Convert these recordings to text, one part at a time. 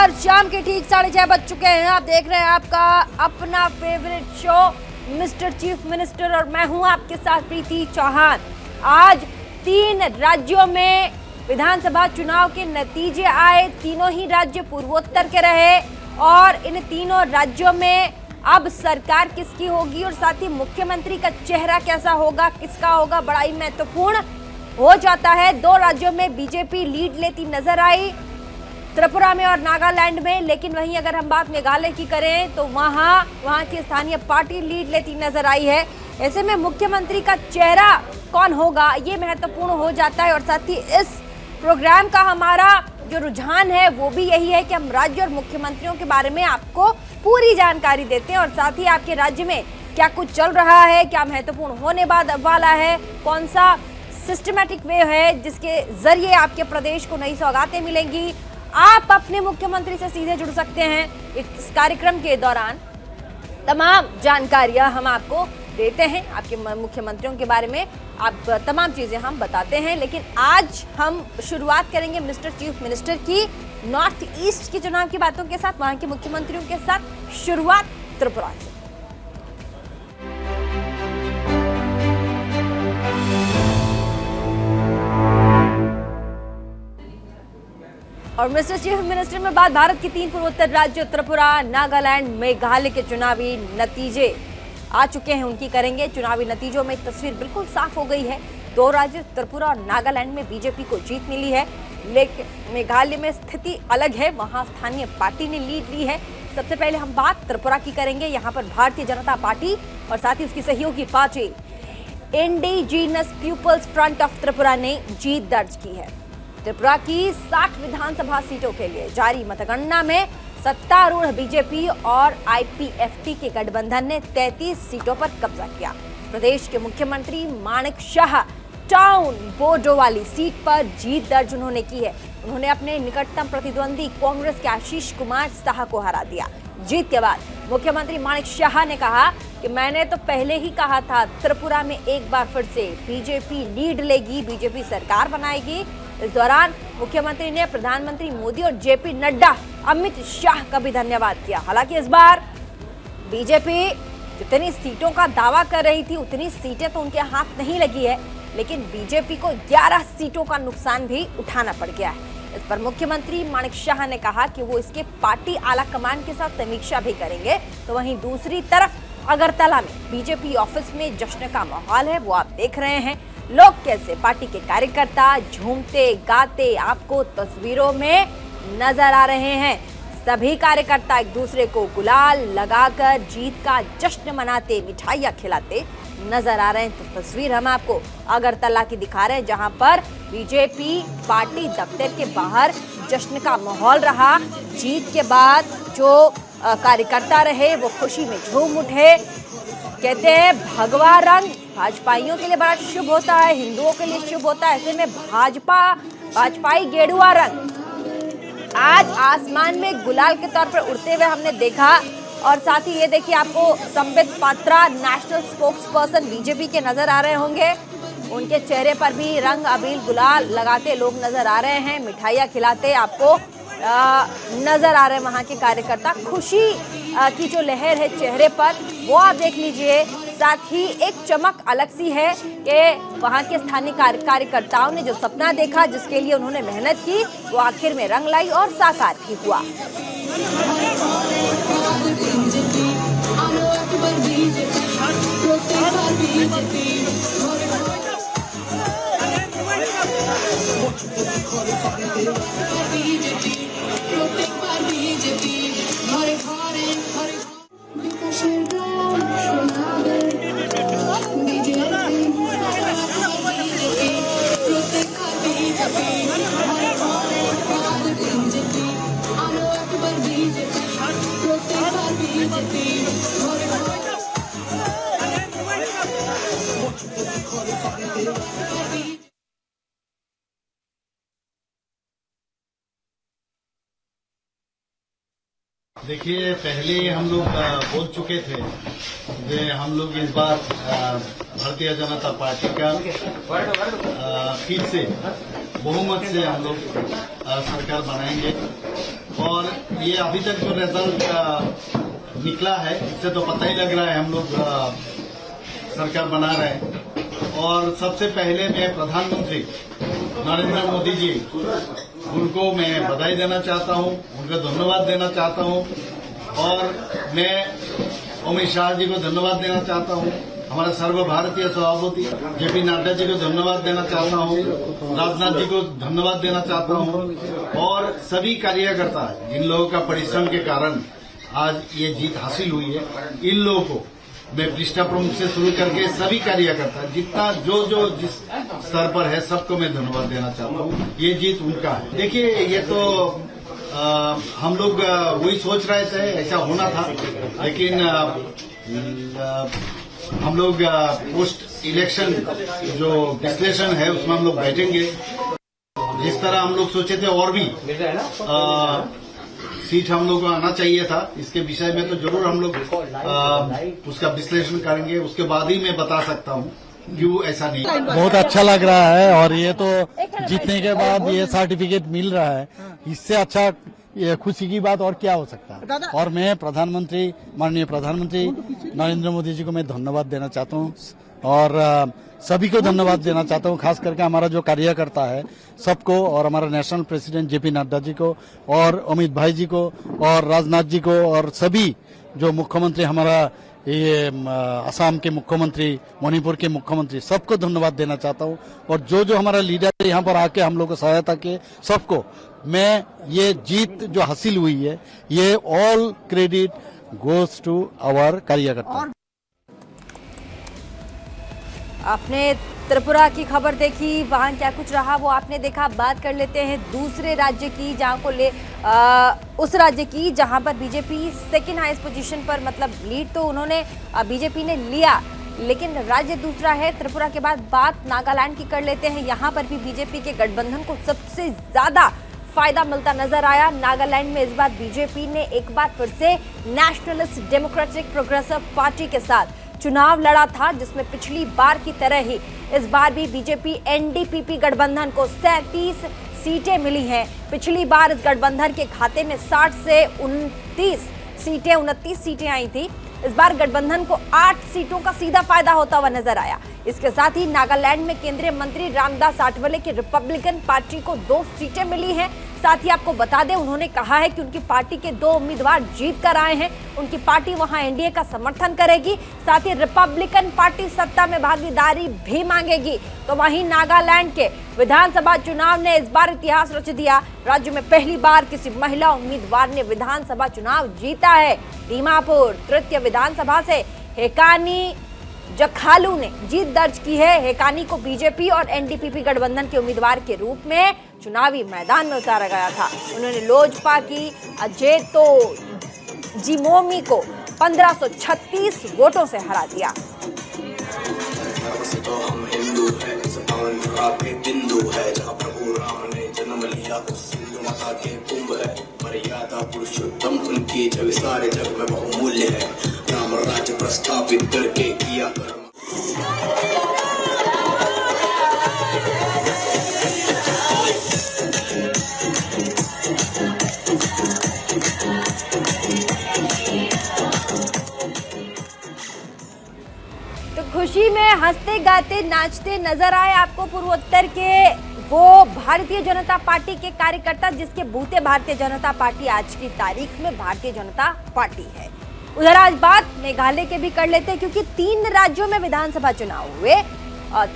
और शाम के ठीक 6:30 बज चुके हैं। आप देख रहे हैं आपका अपना favourite show mister chief minister और मैं हूं आपके साथ प्रीति चौहान। आज 3 राज्यों में विधानसभा चुनाव के नतीजे आए। तीनों ही राज्य पूर्वोत्तर के रहे और इन तीनों राज्यों में अब सरकार किसकी होगी और साथ ही मुख्यमंत्री का चेहरा कैसा होगा, किसका होगा, बड़ा ही महत्वपूर्ण हो जाता है। 2 राज्यों में बीजेपी लीड लेती नजर आई, त्रिपुरा में और नागालैंड में। लेकिन वहीं अगर हम बात मेघालय की करें तो वहां की स्थानीय पार्टी लीड लेती नजर आई है। ऐसे में मुख्यमंत्री का चेहरा कौन होगा ये महत्वपूर्ण हो जाता है। और साथ ही इस प्रोग्राम का हमारा जो रुझान है वो भी यही है कि हम राज्य और मुख्यमंत्रियों के बारे में आपको पूरी जानकारी देते हैं और साथ ही आपके राज्य में क्या कुछ चल रहा है, क्या महत्वपूर्ण होने वाला है, कौन सा सिस्टमैटिक वे है जिसके जरिए आपके प्रदेश को नई सौगातें मिलेंगी। आप अपने मुख्यमंत्री से सीधे जुड़ सकते हैं। इस कार्यक्रम के दौरान तमाम जानकारियां हम आपको देते हैं, आपके मुख्यमंत्रियों के बारे में आप तमाम चीजें हम बताते हैं। लेकिन आज हम शुरुआत करेंगे मिस्टर चीफ मिनिस्टर की नॉर्थ ईस्ट के चुनाव की बातों के साथ, वहां के मुख्यमंत्रियों के साथ। शुरुआत त्रिपुरा से। और मिस्टर चीफ मिनिस्टर में बात भारत के 3 पूर्वोत्तर राज्यों त्रिपुरा, नागालैंड, मेघालय के चुनावी नतीजे आ चुके हैं, उनकी करेंगे। चुनावी नतीजों में तस्वीर बिल्कुल साफ हो गई है। 2 राज्य त्रिपुरा और नागालैंड में बीजेपी को जीत मिली है, लेकिन मेघालय में स्थिति अलग है, वहां स्थानीय पार्टी ने लीड ली है। सबसे पहले हम बात त्रिपुरा की करेंगे। यहाँ पर भारतीय जनता पार्टी और साथ ही उसकी सहयोगी party Indigenous Peoples Front of Tripura ने जीत दर्ज की है। त्रिपुरा की 60 विधानसभा सीटों के लिए जारी मतगणना में सत्तारूढ़ बीजेपी और आईपीएफटी के गठबंधन ने 33 सीटों पर कब्जा किया। प्रदेश के मुख्यमंत्री माणिक शाह टाउन बोर्डो वाली सीट पर जीत दर्ज उन्होंने की है। उन्होंने अपने निकटतम प्रतिद्वंदी कांग्रेस के आशीष कुमार साह को हरा दिया। जीत के बाद मुख्यमंत्री माणिक शाह ने कहा कि मैंने तो पहले ही कहा था त्रिपुरा में एक बार फिर से बीजेपी लीड लेगी, बीजेपी सरकार बनाएगी। इस दौरान मुख्यमंत्री ने प्रधानमंत्री मोदी और जेपी नड्डा, अमित शाह का भी धन्यवाद किया। हालांकि इस बार बीजेपी जितनी सीटों का दावा कर रही थी उतनी सीटें तो उनके हाथ नहीं लगी है, लेकिन बीजेपी को 11 सीटों का नुकसान भी उठाना पड़ गया है। इस पर मुख्यमंत्री माणिक शाह ने कहा कि वो इसके पार्टी आला कमान के साथ समीक्षा भी करेंगे। तो वहीं दूसरी तरफ अगरतला में बीजेपी ऑफिस में जश्न का माहौल है, वो आप देख रहे हैं। लोग कैसे पार्टी के कार्यकर्ता झूमते गाते आपको तस्वीरों में नजर आ रहे हैं। सभी कार्यकर्ता एक दूसरे को गुलाल लगाकर जीत का जश्न मनाते, मिठाइयां खिलाते नजर आ रहे हैं। तो तस्वीर हम आपको अगरतला की दिखा रहे हैं, जहां पर बीजेपी पार्टी दफ्तर के बाहर जश्न का माहौल रहा। जीत के बाद जो कार्यकर्ता रहे वो खुशी में झूम उठे। कहते हैं भगवा रंग भाजपाइयों के लिए बड़ा शुभ होता है, हिंदुओं के लिए शुभ होता है। ऐसे में भाजपाई गेरुआ रंग आज आसमान में गुलाल के तौर पर उड़ते हुए हमने देखा। और साथ ही ये देखिए आपको Sambit Patra national spokes person BJP के नजर आ रहे होंगे। उनके चेहरे पर भी रंग अबीर गुलाल लगाते लोग नजर आ रहे हैं, मिठाइयाँ खिलाते आपको नजर आ रहे हैं। वहाँ के कार्यकर्ता खुशी की जो लहर है चेहरे पर वो आप देख लीजिए। साथ ही एक चमक अलग सी है कि वहाँ के स्थानीय कार्यकर्ताओं ने जो सपना देखा, जिसके लिए उन्होंने मेहनत की, वो आखिर में रंग लाई और साकार भी हुआ। देखिए, पहले हम लोग बोल चुके थे कि हम लोग इस बार भारतीय जनता पार्टी का फिर से बहुमत से हम लोग सरकार बनाएंगे और ये अभी तक जो रिजल्ट निकला है इससे तो पता ही लग रहा है हम लोग सरकार बना रहे हैं। और सबसे पहले मैं प्रधानमंत्री नरेंद्र मोदी जी उनको मैं बधाई देना चाहता हूं, उनको धन्यवाद देना चाहता हूं और मैं अमित शाह जी को धन्यवाद देना चाहता हूं, हमारे सर्वभारतीय सभापति जेपी नड्डा जी को धन्यवाद देना चाहता हूं, राजनाथ जी को धन्यवाद देना चाहता हूं और सभी कार्यकर्ता जिन लोगों का परिश्रम के कारण आज ये जीत हासिल हुई है, इन लोगों को मैं पृष्ठा प्रमुख से शुरू करके सभी कार्यकर्ता जितना जो जिस स्तर पर है सबको मैं धन्यवाद देना चाहता हूँ। ये जीत उनका है। देखिए ये तो हम लोग वही सोच रहे थे ऐसा होना था, लेकिन हम लोग पोस्ट इलेक्शन जो विश्लेषण है उसमें हम लोग बैठेंगे। जिस तरह हम लोग सोचे थे और भी सीट हम लोग को आना चाहिए था, इसके विषय में तो जरूर हम लोग उसका विश्लेषण करेंगे, उसके बाद ही मैं बता सकता हूँ क्यों ऐसा नहीं। बहुत अच्छा लग रहा है और ये तो जीतने के बाद ये सर्टिफिकेट मिल रहा है, इससे अच्छा ये खुशी की बात और क्या हो सकता है। और मैं माननीय प्रधानमंत्री नरेंद्र मोदी जी को मैं धन्यवाद देना चाहता हूँ और सभी को धन्यवाद देना चाहता हूँ, खास करके हमारा जो कार्यकर्ता है सबको और हमारा national president JP Nadda ji को और अमित भाई जी को और राजनाथ जी को और सभी जो मुख्यमंत्री हमारा ये असम के मुख्यमंत्री, मणिपुर के मुख्यमंत्री, सबको धन्यवाद देना चाहता हूँ। और जो हमारा लीडर यहाँ पर आके हम लोग को सहायता के सबको मैं ये जीत जो हासिल हुई है ये all credit goes to our कार्यकर्ता। आपने त्रिपुरा की खबर देखी, वहां क्या कुछ रहा वो आपने देखा। बात कर लेते हैं दूसरे राज्य की जहां को उस राज्य की जहां पर बीजेपी सेकंड हाईएस्ट पोजीशन पर, मतलब लीड तो उन्होंने बीजेपी ने लिया, लेकिन राज्य दूसरा है त्रिपुरा के बाद। बात नागालैंड की कर लेते हैं। यहां पर भी बीजेपी के गठबंधन को सबसे ज्यादा फायदा मिलता नजर आया। नागालैंड में इस बार बीजेपी ने एक बार फिर से नेशनलिस्ट डेमोक्रेटिक प्रोग्रेसिव पार्टी के साथ चुनाव लड़ा था, जिसमें पिछली बार की तरह ही इस बार भी बीजेपी एनडीपीपी गठबंधन को 37 सीटें मिली हैं। पिछली बार इस गठबंधन के खाते में 60 से 29 सीटें आई थी। इस बार गठबंधन को 8 सीटों का सीधा फायदा होता हुआ नजर आया। इसके साथ ही नागालैंड में केंद्रीय मंत्री रामदास आठवले की रिपब्लिकन पार्टी को 2 सीटें मिली हैं। साथ ही आपको बता दें, उन्होंने कहा है कि उनकी पार्टी के 2 उम्मीदवार जीत कर आए हैं, उनकी पार्टी वहां एनडीए का समर्थन करेगी। साथ ही रिपब्लिकन पार्टी सत्ता में भागीदारी भी मांगेगी। तो वहीं नागालैंड के विधानसभा चुनाव ने इस बार इतिहास रच दिया। राज्य में पहली बार किसी महिला उम्मीदवार ने विधानसभा चुनाव जीता है। दीमापुर तृतीय विधानसभा से हेकानी जखालू ने जीत दर्ज की है। हेकानी को बीजेपी और एनडीपीपी गठबंधन के उम्मीदवार के रूप में चुनावी मैदान में उतारा गया था। उन्होंने लोजपा की अजेतो जिमोमी को 1536 वोटों से हरा दिया। पुरुषोत्तम उनकी जग सारे जग में बहुमूल्य है, राम राज्य प्रस्थापित करके किया कर्म। तो खुशी में हंसते गाते नाचते नजर आए आपको पूर्वोत्तर के वो भारतीय जनता पार्टी के कार्यकर्ता, जिसके बूते भारतीय जनता पार्टी आज की तारीख में भारतीय जनता पार्टी है। उधर आज बात मेघालय के भी कर लेते हैं, क्योंकि 3 राज्यों में विधानसभा चुनाव हुए,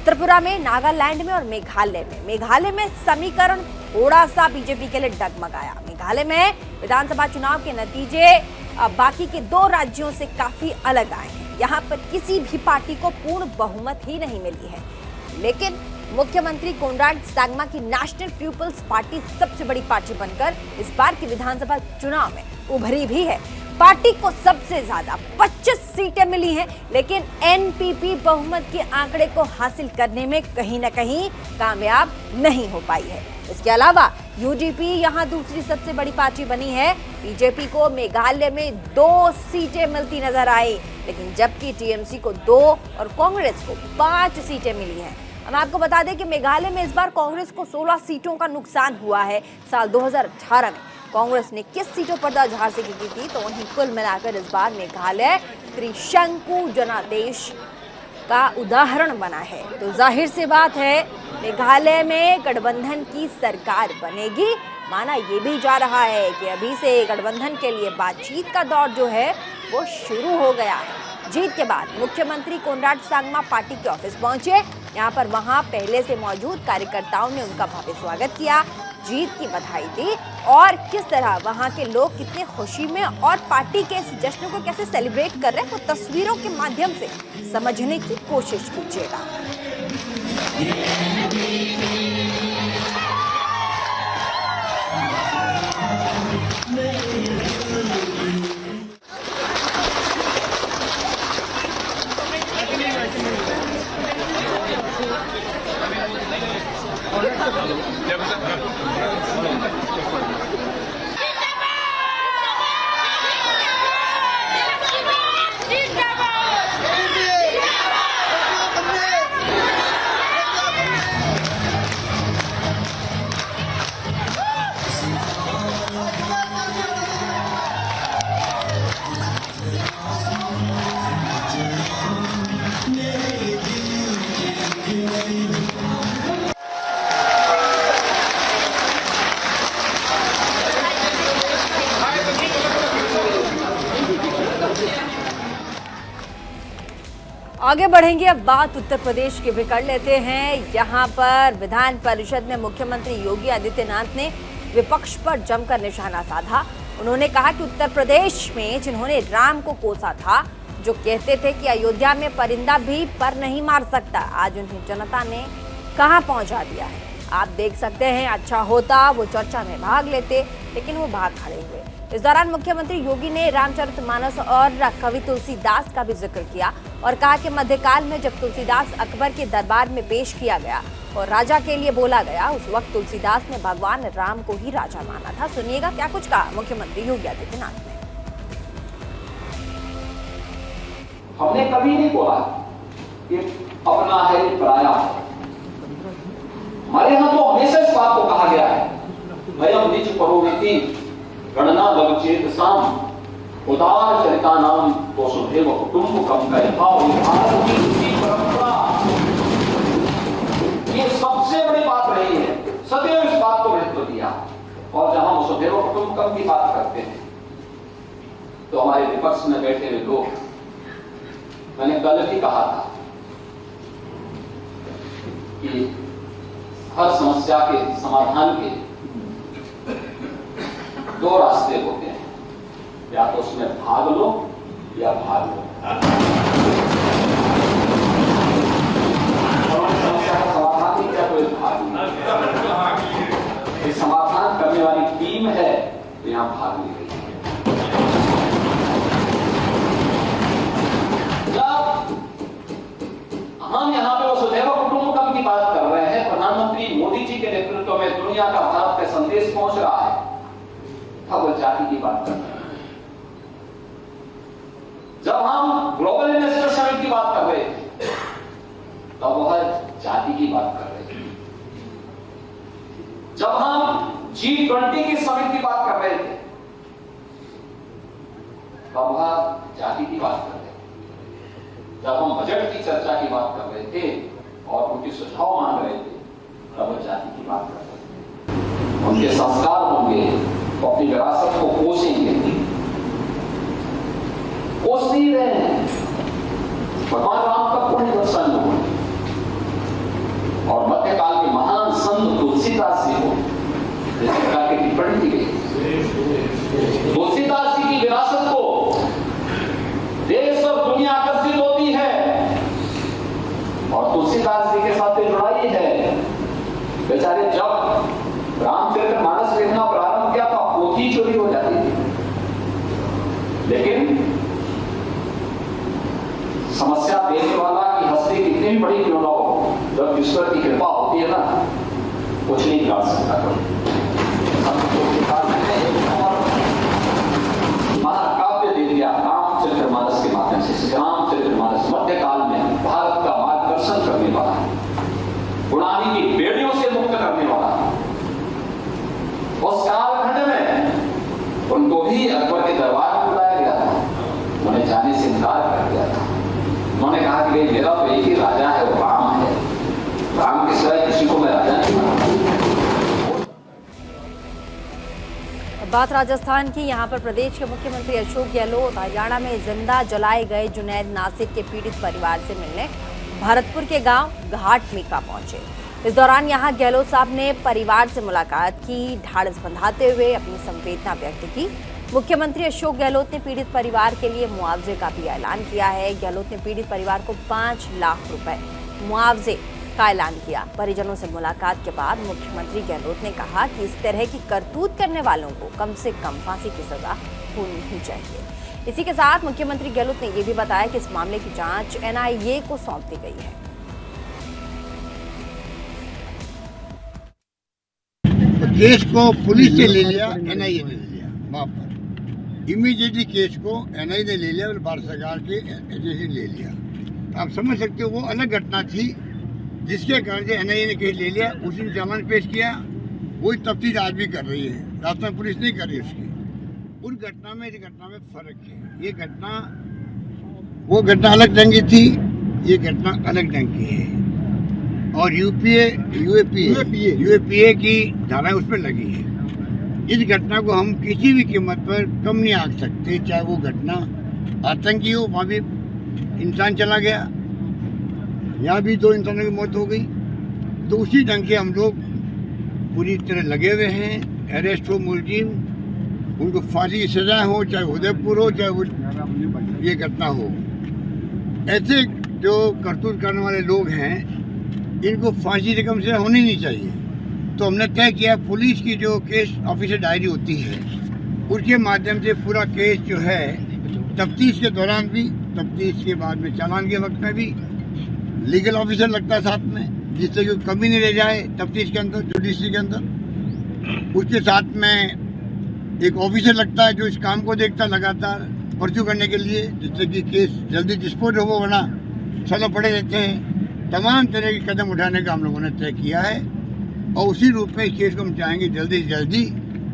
त्रिपुरा में, नागालैंड में और मेघालय में। मेघालय में समीकरण थोड़ा सा बीजेपी के लिए डगमगाया। मेघालय में विधानसभा चुनाव के नतीजे बाकी के 2 राज्यों से काफी अलग आए हैं। यहाँ पर किसी भी पार्टी को पूर्ण बहुमत ही नहीं मिली है, लेकिन मुख्यमंत्री कोनराड सांगमा की नेशनल पीपुल्स पार्टी सबसे बड़ी पार्टी बनकर इस बार की विधानसभा चुनाव में उभरी भी है। पार्टी को सबसे ज्यादा 25 सीटें मिली हैं, लेकिन एनपीपी बहुमत के आंकड़े को हासिल करने में कहीं न कहीं कामयाब नहीं हो पाई है। इसके अलावा यूडीपी यहां दूसरी सबसे बड़ी पार्टी बनी है। बीजेपी को मेघालय में 2 सीटें मिलती नजर आई, लेकिन जबकि टीएमसी को 2 और कांग्रेस को 5 सीटें मिली हैं। हम आपको बता दें कि मेघालय में इस बार कांग्रेस को 16 सीटों का नुकसान हुआ है। साल 2018 में कांग्रेस ने किस सीटों पर दर्ज हार से की थी, तो वहीं कुल मिलाकर इस बार मेघालय त्रिशंकु जनादेश का उदाहरण बना है। तो जाहिर सी बात है मेघालय में गठबंधन की सरकार बनेगी। माना ये भी जा रहा है कि अभी से गठबंधन के लिए बातचीत का दौर जो है वो शुरू हो गया है। जीत के बाद मुख्यमंत्री कोनराड सांगमा पार्टी के ऑफिस पहुंचे। यहाँ पर वहां पहले से मौजूद कार्यकर्ताओं ने उनका भव्य स्वागत किया, जीत की बधाई दी और किस तरह वहां के लोग कितने खुशी में और पार्टी के इस जश्न को कैसे सेलिब्रेट कर रहे हैं वो तस्वीरों के माध्यम से समझने की कोशिश कीजिएगा। आगे बढ़ेंगे, अब बात उत्तर प्रदेश की भी कर लेते हैं। यहाँ पर विधान परिषद में मुख्यमंत्री योगी आदित्यनाथ ने विपक्ष पर जमकर निशाना साधा। उन्होंने कहा कि उत्तर प्रदेश में जिन्होंने राम को कोसा था, जो कहते थे कि अयोध्या में परिंदा भी पर नहीं मार सकता, आज उन्हें जनता ने कहां पहुंचा दिया है। आप देख सकते हैं, अच्छा होता वो चर्चा में भाग लेते, लेकिन वो भाग खड़े हुए। इस दौरान मुख्यमंत्री योगी ने रामचरितमानस और कवि तुलसीदास का भी जिक्र किया और कहा कि मध्यकाल में जब तुलसीदास अकबर के दरबार में पेश किया गया और राजा के लिए बोला गया, उस वक्त तुलसीदास ने भगवान राम को ही राजा माना था। सुनिएगा क्या कुछ कहा मुख्यमंत्री योगी आदित्यनाथ ने। हमने कभी नहीं बोला कि अपना है ये पराया है। हमारे यहाँ तो हमेशा इस बात को कहा गया है, भयम निज परोविति गणना लवचेत साम उदार चरिता नाम तो सुधेव कुटुंब कम का भारत की उसी परंपरा, ये सबसे बड़ी बात रही है। सदैव इस बात को महत्व दिया। और जहां वसुधैव कुटुंबकम की बात करते हैं तो हमारे विपक्ष में बैठे हुए लोग, मैंने कल भी कहा था कि हर समस्या के समाधान के दो रास्ते होते हैं, या तो उसमें भाग लो या भाग लो। समस्या का समाधान ही क्या कोई भाग नहीं, ये समाधान करने वाली टीम है तो यहां भाग ले रही है। जब हम यहां पे वसुधैव कुटुंबकम की बात कर रहे हैं, प्रधानमंत्री मोदी जी के नेतृत्व में दुनिया का भारत का संदेश पहुंच रहा है, तब वो जाति की बात कर रहे हैं। जब हम ग्लोबल इन्वेस्टर समिट की बात कर रहे थे तब वह जाति की बात कर रहे थे। जब हम G20 की समिट की बात कर रहे थे तब वह जाति की बात कर रहे थे। जब हम बजट की चर्चा की बात कर रहे थे और उनके सुझाव मांग रहे थे तब वह जाति की बात कर रहे थे। उनके संस्कार होंगे, अपनी विरासत को पोषेंगे, पोष नहीं रहे हैं। भगवान राम का पुण्य प्रसन्न हो और मध्यकाल के महान संत तुलसीदास जी को इस प्रकार की टिप्पणी की गई। तुलसीदास जी की विरासत को देश और दुनिया आकर्षित होती है और तुलसीदास जी के साथ जुड़ाई है। बेचारे जब रामचरितमानस लिखना प्रारंभ किया तो पोथी चोरी हो जाती थी, लेकिन समस्या देने वाला की हस्ती कितनी भी बड़ी क्यों ना हो, जब ईश्वर की कृपा होती है ना, कुछ नहीं कर सकता। महाकाव्य दे दिया रामचरितमानस के माध्यम से। रामचरितमानस मध्यकाल में भारत का मार्गदर्शन करने वाला, गुणानी की बेड़ियों से मुक्त करने वाला, उस कालखंड में बात राजस्थान की। यहाँ पर प्रदेश के मुख्यमंत्री अशोक गहलोत हरियाणा में जिंदा जलाए गए जुनैद नासिर के पीड़ित परिवार से मिलने भरतपुर के गांव घाट मीका पहुंचे। इस दौरान यहां गहलोत साहब ने परिवार से मुलाकात की, ढाढ़स बंधाते हुए अपनी संवेदना व्यक्त की। मुख्यमंत्री अशोक गहलोत ने पीड़ित परिवार के लिए मुआवजे का भी ऐलान किया है। गहलोत ने पीड़ित परिवार को 5 लाख रुपए मुआवजे का ऐलान किया। परिजनों से मुलाकात के बाद मुख्यमंत्री गहलोत ने कहा कि इस तरह की करतूत करने वालों को कम से कम फांसी की सजा होनी ही चाहिए। इसी के साथ मुख्यमंत्री गहलोत ने यह भी बताया कि इस मामले की जांच एनआईए को सौंप दी गई है। तो केस को पुलिस से ले लिया, एनआईए ने ले लिया, वहां पर इमीडिएटली केस को एनआईए ने ले लिया और भारत सरकार के एजेंसी ने ले लिया। आप समझ सकते हो वो अलग घटना थी जिसके कारण से एनआईए ने केस ले लिया, उसी ने चालान पेश किया। वही तफ्तीश आज भी कर रही है, राजस्थान पुलिस नहीं कर रही उसकी। उस घटना में इस घटना में फर्क है। ये घटना, वो घटना अलग ढंग की थी, ये घटना अलग ढंग की है। और यूएपीए की धाराएं उसमें लगी है। इस घटना को हम किसी भी कीमत पर कम नहीं आंक सकते। चाहे वो घटना आतंकी हो, वहां भी इंसान चला गया, यहाँ भी 2 इंसानों की मौत हो गई। तो उसी ढंग से हम लोग पूरी तरह लगे हुए हैं। अरेस्ट हो मुलजिम, उनको फांसी की सजा हो, चाहे उदयपुर हो, चाहे वो ये घटना हो। ऐसे जो करतूत करने वाले लोग हैं इनको फांसी की कम से होनी नहीं चाहिए। तो हमने तय किया, पुलिस की जो केस ऑफिसर डायरी होती है उसके माध्यम से पूरा केस जो है तफ्तीश के दौरान भी, तफ्तीश के बाद में, चालान के वक्त में भी लीगल ऑफिसर लगता है साथ में, जिससे कोई कमी नहीं रह जाए तफ्तीश के अंदर, जुडिशरी के अंदर। उसके साथ में एक ऑफिसर लगता है जो इस काम को देखता लगातार परस्यू करने के लिए, जिससे कि केस जल्दी डिस्पोज हो, वरना सालों पड़े रहते हैं। तमाम तरह के कदम उठाने का हम लोगों ने तय किया है और उसी रूप में इस केस को हम चाहेंगे जल्दी से जल्दी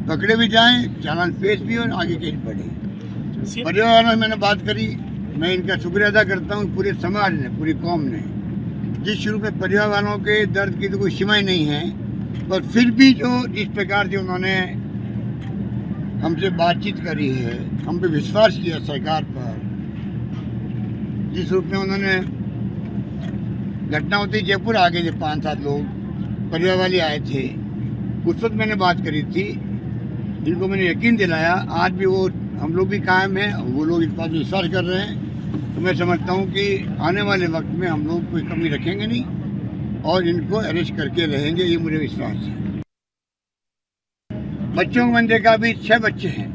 पकड़े भी जाएं, चालान पेश भी और आगे केस बढ़े। परिवार वालों से मैंने बात करी, मैं इनका शुक्रिया अदा करता हूँ पूरे समाज ने, पूरी कौम ने। जिस शुरू में परिवार वालों के दर्द की तो कोई सीमा ही नहीं है, पर फिर भी जो जिस प्रकार से उन्होंने हमसे बातचीत करी है, हम पे विश्वास किया सरकार पर, जिस रूप में उन्होंने, घटना होती जयपुर आ गए थे 5-7 लोग, परिवार वाले आए थे, उस वक्त मैंने बात करी थी। इनको मैंने यकीन दिलाया, आज भी वो हम लोग भी कायम हैं, वो लोग इस बात में विश्वास कर रहे हैं। तो मैं समझता हूँ कि आने वाले वक्त में हम लोग कोई कमी रखेंगे नहीं और इनको अरेस्ट करके रहेंगे, ये मुझे विश्वास है। बच्चों को मैंने देखा, अभी 6 बच्चे हैं,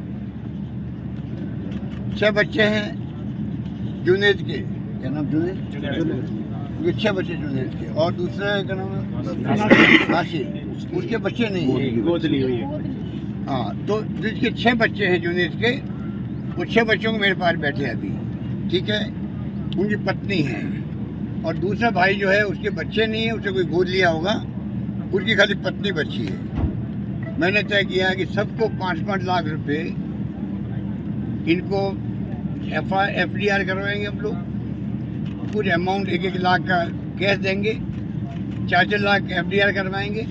6 बच्चे हैं जुनैद के, क्या नाम जुनैद, 6 बच्चे जुनैद के, और दूसरा क्या नाम है नासिर, उसके बच्चे नहीं हैं, गोद ली हुई है। हाँ, तो जिसके 6 बच्चे हैं जुनैद के, वो 6 बच्चों को मेरे पास बैठे अभी, ठीक है। उनकी पत्नी है और दूसरा भाई जो है उसके बच्चे नहीं है, उसे कोई गोद लिया होगा, उसकी खाली पत्नी बची है। मैंने तय किया है कि सबको 5-5 लाख रुपए इनको FDR करवाएंगे हम लोग। पूरे अमाउंट 1-1 लाख का कैश देंगे, 4-4 लाख FDR करवाएंगे,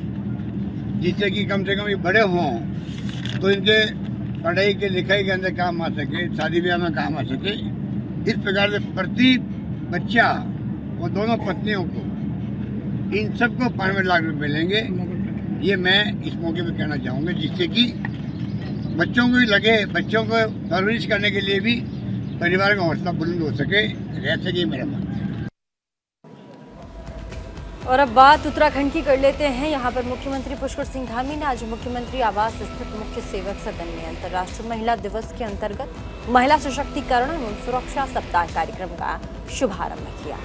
जिससे कि कम से कम ये बड़े हों तो इनके पढ़ाई के लिखाई के अंदर काम आ सके, शादी ब्याह में काम आ सके। इस प्रकार से प्रति बच्चा और दोनों पत्नियों को, इन सबको 5 लाख रुपए लेंगे। ये मैं इस मौके पर कहना चाहूँगा, जिससे कि बच्चों को भी लगे, बच्चों को परवरिश करने के लिए भी परिवार का हौसला बुलंद हो सके, रह सके, मेरा मानना है। और अब बात उत्तराखंड की कर लेते हैं। यहाँ पर मुख्यमंत्री पुष्कर सिंह धामी ने आज मुख्यमंत्री आवास स्थित मुख्य सेवक सदन में अंतर्राष्ट्रीय महिला दिवस के अंतर्गत महिला सशक्तिकरण एवं सुरक्षा सप्ताह कार्यक्रम का शुभारंभ किया।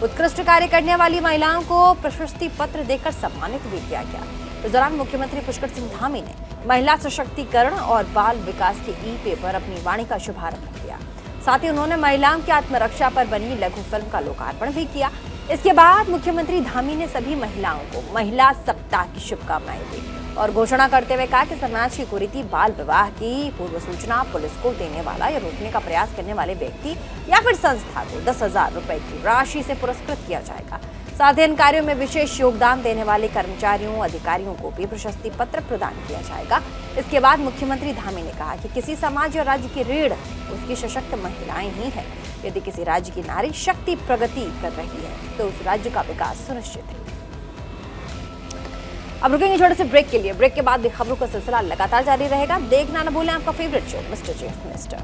उत्कृष्ट कार्य करने वाली महिलाओं को प्रशस्ति पत्र देकर सम्मानित भी किया गया। इस दौरान मुख्यमंत्री पुष्कर सिंह धामी ने महिला सशक्तिकरण और बाल विकास के ई-पेपर अपनी वाणी का शुभारंभ किया। साथ ही उन्होंने महिलाओं की आत्मरक्षा पर बनी लघु फिल्म का लोकार्पण भी किया। इसके बाद मुख्यमंत्री धामी ने सभी महिलाओं को महिला सप्ताह की शुभकामनाएं दी और घोषणा करते हुए कहा कि समाज की कुरीति बाल विवाह की पूर्व सूचना पुलिस को देने वाला या रोकने का प्रयास करने वाले व्यक्ति या फिर संस्था को 10,000 रुपए की राशि से पुरस्कृत किया जाएगा। साथ ही इन कार्यों में विशेष योगदान देने वाले कर्मचारियों अधिकारियों को भी प्रशस्ति पत्र प्रदान किया जाएगा। इसके बाद मुख्यमंत्री धामी ने कहा कि किसी समाज या राज्य की रीढ़ उसकी सशक्त महिलाएं ही है। यदि किसी राज्य की नारी शक्ति प्रगति कर रही है तो उस राज्य का विकास सुनिश्चित है। अब रुकेंगे छोटे से ब्रेक के लिए। ब्रेक के बाद भी खबरों का सिलसिला लगातार जारी रहेगा। देखना न भूलें आपका favourite show mister chief minister.